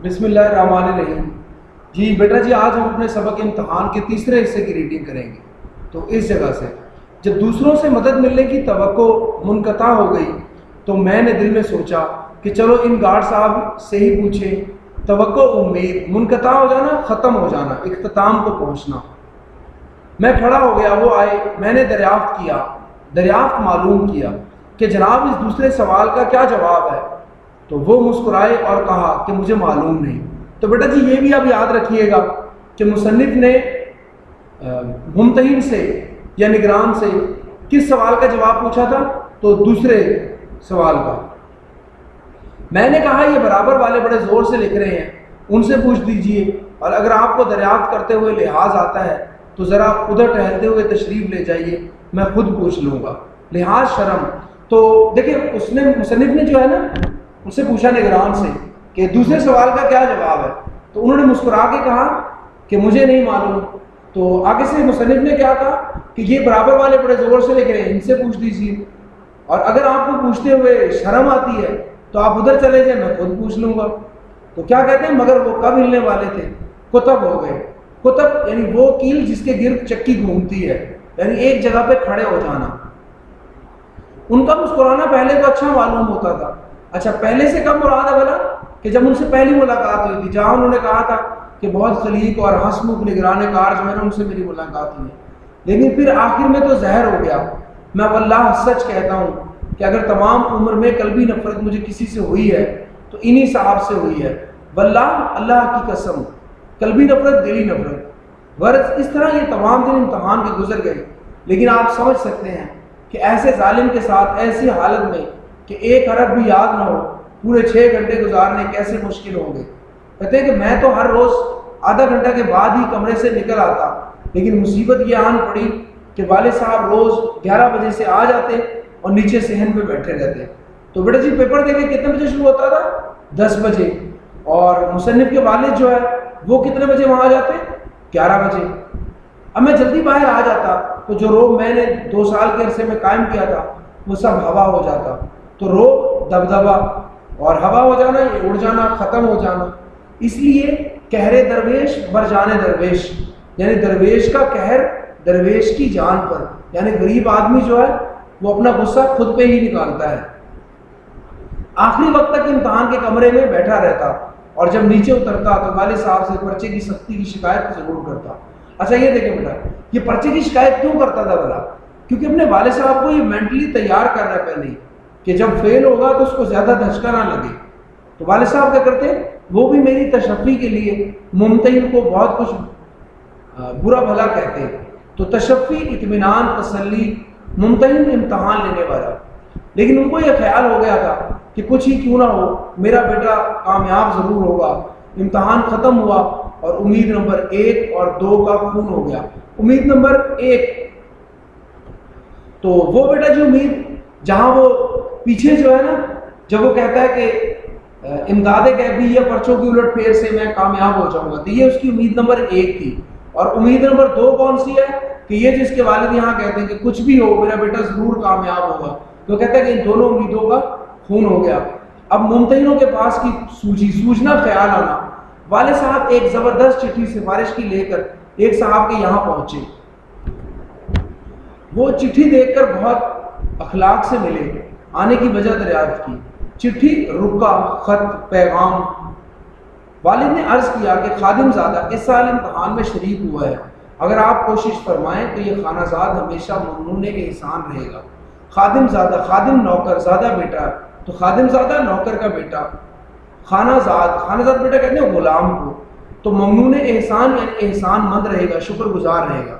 بسم اللہ الرحمن الرحیم۔ جی بیٹا جی، آج ہم اپنے سبق امتحان کے تیسرے حصے کی ریڈنگ کریں گے۔ تو اس جگہ سے جب دوسروں سے مدد ملنے کی توقع منقطع ہو گئی تو میں نے دل میں سوچا کہ چلو ان گارڈ صاحب سے ہی پوچھیں۔ توقع، امید، منقطع ہو جانا، ختم ہو جانا، اختتام کو پہنچنا۔ میں کھڑا ہو گیا، وہ آئے، میں نے دریافت معلوم کیا کہ جناب اس دوسرے سوال کا کیا جواب ہے؟ تو وہ مسکرائے اور کہا کہ مجھے معلوم نہیں۔ تو بیٹا جی یہ بھی آپ یاد رکھیے گا کہ مصنف نے ممتحن سے یا نگران سے کس سوال کا جواب پوچھا تھا؟ تو دوسرے سوال کا۔ میں نے کہا یہ برابر والے بڑے زور سے لکھ رہے ہیں، ان سے پوچھ دیجئے، اور اگر آپ کو دریافت کرتے ہوئے لحاظ آتا ہے تو ذرا ادھر ٹہلتے ہوئے تشریف لے جائیے، میں خود پوچھ لوں گا۔ لحاظ، شرم۔ تو دیکھیں مصنف نے جو ہے نا ان سے پوچھا نگران سے کہ دوسرے سوال کا کیا جواب ہے، تو انہوں نے مسکرا کے کہا کہ مجھے نہیں معلوم۔ تو آگے سے مصنف نے کیا کہا کہ یہ برابر والے بڑے زور سے لکھ رہے ہیں، ان سے پوچھ دیجیے، اور اگر آپ کو پوچھتے ہوئے شرم آتی ہے تو آپ ادھر چلے جائیں، میں خود پوچھ لوں گا۔ تو کیا کہتے ہیں، مگر وہ کب ہلنے والے تھے؟ کتب ہو گئے۔ کتب یعنی وہ کیل جس کے گرد چکی گھومتی ہے، یعنی ایک جگہ پہ کھڑے ہو جانا۔ ان کا مسکرانا پہلے تو اچھا معلوم ہوتا تھا۔ اچھا، پہلے سے کب مراد ہے بلا؟ کہ جب ان سے پہلی ملاقات ہوئی تھی، جہاں انہوں نے کہا تھا کہ بہت خلیق اور ہنسمکھ نگران کار جو ہے نا ان سے میری ملاقات ہوئی، لیکن پھر آخر میں تو زہر ہو گیا۔ میں واللہ سچ کہتا ہوں کہ اگر تمام عمر میں قلبی نفرت مجھے کسی سے ہوئی ہے تو انہی صاحب سے ہوئی ہے۔ واللہ، اللہ کی قسم، قلبی نفرت، دلی نفرت۔ غرض اس طرح یہ تمام دن امتحان کے گزر گئے، لیکن آپ سمجھ سکتے ہیں کہ ایسے ظالم کے ساتھ ایسی حالت میں کہ ایک حرف بھی یاد نہ ہو، پورے 6 گھنٹے گزارنے کیسے مشکل ہوں گے۔ کہتے ہیں کہ میں تو ہر روز آدھا گھنٹہ کے بعد ہی کمرے سے نکل آتا، لیکن مصیبت یہ آن پڑی کہ والد صاحب روز 11 بجے سے آ جاتے اور نیچے صحن پہ بیٹھے رہتے۔ تو بیٹا جی پیپر دیکھیں کتنے بجے شروع ہوتا تھا؟ 10 بجے، اور مصنف کے والد جو ہے وہ کتنے بجے وہاں آ جاتے؟ 11 بجے۔ اب میں جلدی باہر آ جاتا تو جو روب میں نے 2 سال کے عرصے میں قائم کیا تھا وہ سب ہوا ہو جاتا۔ تو روب، دبدبا اور ہوا ہو جانا، یہ اڑ جانا، ختم ہو جانا۔ اس لیے قہر درویش بر جان درویش، یعنی درویش کا قہر درویش کی جان پر، یعنی غریب آدمی جو ہے وہ اپنا غصہ خود پہ ہی نکالتا ہے۔ آخری وقت تک امتحان کے کمرے میں بیٹھا رہتا، اور جب نیچے اترتا تو والد صاحب سے پرچے کی سختی کی شکایت ضرور کرتا۔ اچھا یہ دیکھیں بیٹا، یہ پرچے کی شکایت کیوں کرتا تھا بھلا؟ کیونکہ اپنے والد صاحب کو یہ مینٹلی تیار کر رہا ہے پہلے کہ جب فیل ہوگا تو اس کو زیادہ دھچکا نہ لگے۔ تو والد صاحب کیا کرتے، وہ بھی میری تشفی کے لیے ممتحن کو بہت کچھ برا بھلا کہتے۔ تو تشفی، اطمینان، تسلی، ممتحن امتحان لینے والا۔ لیکن ان کو یہ خیال ہو گیا تھا کہ کچھ ہی کیوں نہ ہو میرا بیٹا کامیاب ضرور ہوگا۔ امتحان ختم ہوا اور امید نمبر 1 اور 2 کا خون ہو گیا۔ امید نمبر 1، تو وہ بیٹا جو امید جہاں وہ پیچھے جو ہے نا، جب وہ کہتا ہے کہ امداد غیبی یا پرچوں کی الٹ پھیر سے میں کامیاب ہو جاؤں گا، تو یہ اس کی امید نمبر 1 تھی۔ اور امید نمبر 2 کون سی ہے؟ کہ یہ جس کے والد یہاں کہتے ہیں کہ کچھ بھی ہو میرا بیٹا ضرور کامیاب ہوگا، تو کہتا ہے کہ ان دونوں امیدوں کا خون ہو گیا۔ اب ممتحنوں کے پاس کی سوچنا، خیال آنا۔ والد صاحب ایک زبردست چٹھی سفارش کی لے کر ایک صاحب کے یہاں پہنچے۔ وہ چٹھی دیکھ کر بہت اخلاق سے ملے، آنے کی وجہ دریافت کی۔ چٹھی، رکا، خط، پیغام۔ والد نے عرض کیا کہ خادم زادہ اس سال امتحان میں شریک ہوا ہے، اگر آپ کوشش فرمائیں تو یہ خانہ زاد ہمیشہ ممنون احسان رہے گا۔ خادم زادہ، خادم نوکر، زادہ بیٹا، تو خادم زادہ نوکر کا بیٹا۔ خانہ زاد بیٹا کہتے ہیں غلام کو۔ تو ممنون احسان یعنی احسان مند رہے گا، شکر گزار رہے گا۔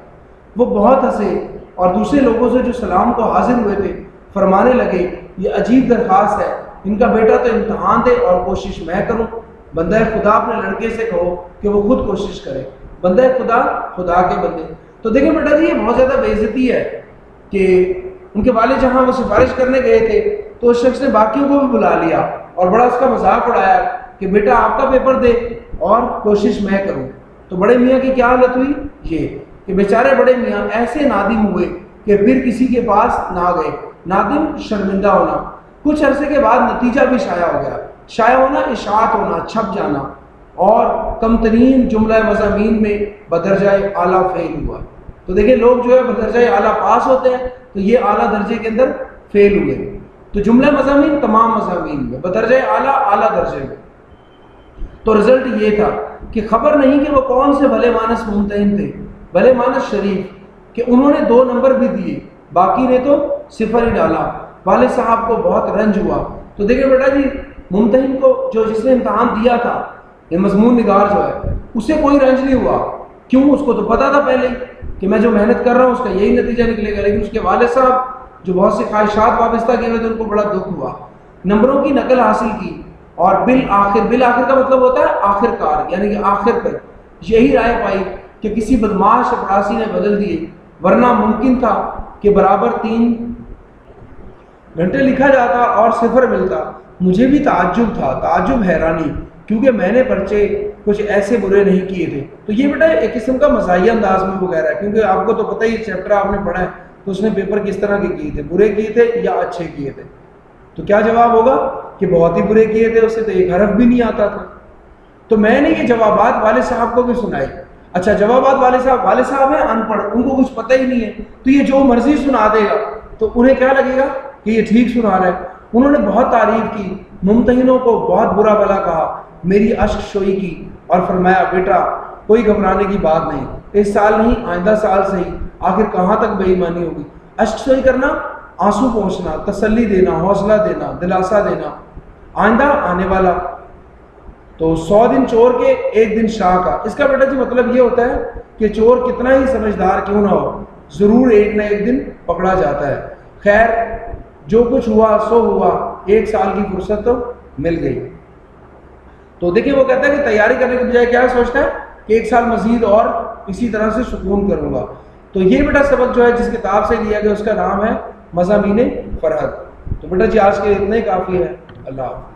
وہ بہت ہنسے اور دوسرے لوگوں سے جو سلام کو حاضر ہوئے تھے فرمانے لگے، یہ عجیب درخواست ہے، ان کا بیٹا تو امتحان دے اور کوشش میں کروں۔ بندہ خدا اپنے لڑکے سے کہو کہ وہ خود کوشش کرے، بندہ خدا خدا کے بندے۔ تو دیکھیں بیٹا جی یہ بہت زیادہ بے عزتی ہے کہ ان کے والد جہاں وہ سفارش کرنے گئے تھے تو اس شخص نے باقیوں کو بھی بلا لیا اور بڑا اس کا مذاق اڑایا کہ بیٹا آپ کا پیپر دے اور کوشش میں کروں۔ تو بڑے میاں کی کیا حالت ہوئی، یہ کہ بیچارے بڑے میاں ایسے نادم ہوئے کہ پھر کسی کے پاس نہ گئے۔ نادم، شرمندہ ہونا۔ کچھ عرصے کے بعد نتیجہ بھی شائع ہو گیا۔ شائع ہونا، اشاعت ہونا، چھپ جانا۔ اور کم ترین جملہ مضامین میں بدرجہ اعلیٰ فیل ہوا. تو دیکھیں لوگ جو ہے بدرجہ اعلیٰ پاس ہوتے ہیں تو یہ اعلیٰ درجے کے اندر فیل ہوئے. تو جملہ مضامین تمام مضامین میں، بدرجہ اعلیٰ اعلیٰ درجے میں. تو رزلٹ یہ تھا کہ خبر نہیں کہ وہ کون سے بھلے مانس ممتحن تھے، بھلے مانس شریف، کہ انہوں نے 2 نمبر بھی دیے، باقی نے تو 0 ہی ڈالا. والد صاحب کو بہت رنج ہوا. تو دیکھیں بیٹا جی، ممتحن کو جس نے امتحان دیا تھا، یہ مضمون نگار جو ہے، اسے کوئی رنج نہیں ہوا. کیوں؟ اس کو تو پتا تھا پہلے ہی کہ میں جو محنت کر رہا ہوں اس کا یہی نتیجہ نکلے گا. لیکن اس کے والد صاحب جو بہت سی خواہشات وابستہ کیے ہوئے تھے، ان کو بڑا دکھ ہوا. نمبروں کی نقل حاصل کی اور بالآخر کا مطلب ہوتا ہے آخر کار، یعنی کہ آخر پر یہی رائے پائی کہ کسی بدماش چپڑاسی نے بدل دیے، ورنہ ممکن تھا کہ برابر 3 گھنٹے لکھا جاتا اور 0 ملتا. مجھے بھی تعجب حیرانی، کیونکہ میں نے پرچے کچھ ایسے برے نہیں کیے تھے. تو یہ بیٹا ایک قسم کا مزاحیہ انداز میں وہ کہہ رہا ہے، کیونکہ آپ کو تو پتہ ہی چیپٹر آپ نے پڑھا ہے، تو اس نے پیپر کس طرح کے کیے تھے، برے کیے تھے یا اچھے کیے تھے. تو کیا جواب ہوگا کہ بہت ہی برے کیے تھے، اسے تو ایک حرف بھی نہیں آتا تھا. تو میں نے یہ جوابات والد صاحب کو بھی سنائے. اچھا جوابات والد صاحب ہیں ان پڑھ، ان کو کچھ پتہ ہی نہیں ہے، تو یہ جو مرضی سنا دے گا تو انہیں کیا لگے گا کہ یہ ٹھیک سنا رہا ہے. انہوں نے بہت تعریف کی، ممتحنوں کو بہت برا بھلا کہا، میری اشک شوئی کی اور فرمایا بیٹا کوئی گھبرانے کی بات نہیں، اس سال نہیں آئندہ سال سے ہی، آخر کہاں تک بے ایمانی ہوگی. اشک شوئی کرنا، آنسو پہنچنا، تسلی دینا، حوصلہ دینا، دلاسا دینا، آئندہ آنے والا. تو 100 دن چور کے 1 دن شاہ کا، اس کا بیٹا جی مطلب یہ ہوتا ہے کہ چور کتنا ہی سمجھدار کیوں نہ ہو، ضرور ایک نہ ایک دن پکڑا جاتا ہے. خیر جو کچھ ہوا سو ہوا، 1 سال کی فرصت تو مل گئی. تو دیکھیں وہ کہتا ہے کہ تیاری کرنے کے بجائے کیا سوچتا ہے کہ 1 سال مزید اور اسی طرح سے سکون کروں گا. تو یہ بیٹا سبق جو ہے جس کتاب سے لیا گیا اس کا نام ہے مضامین فرحت. تو بیٹا جی آج کے اتنے کافی ہے. اللہ حافظ.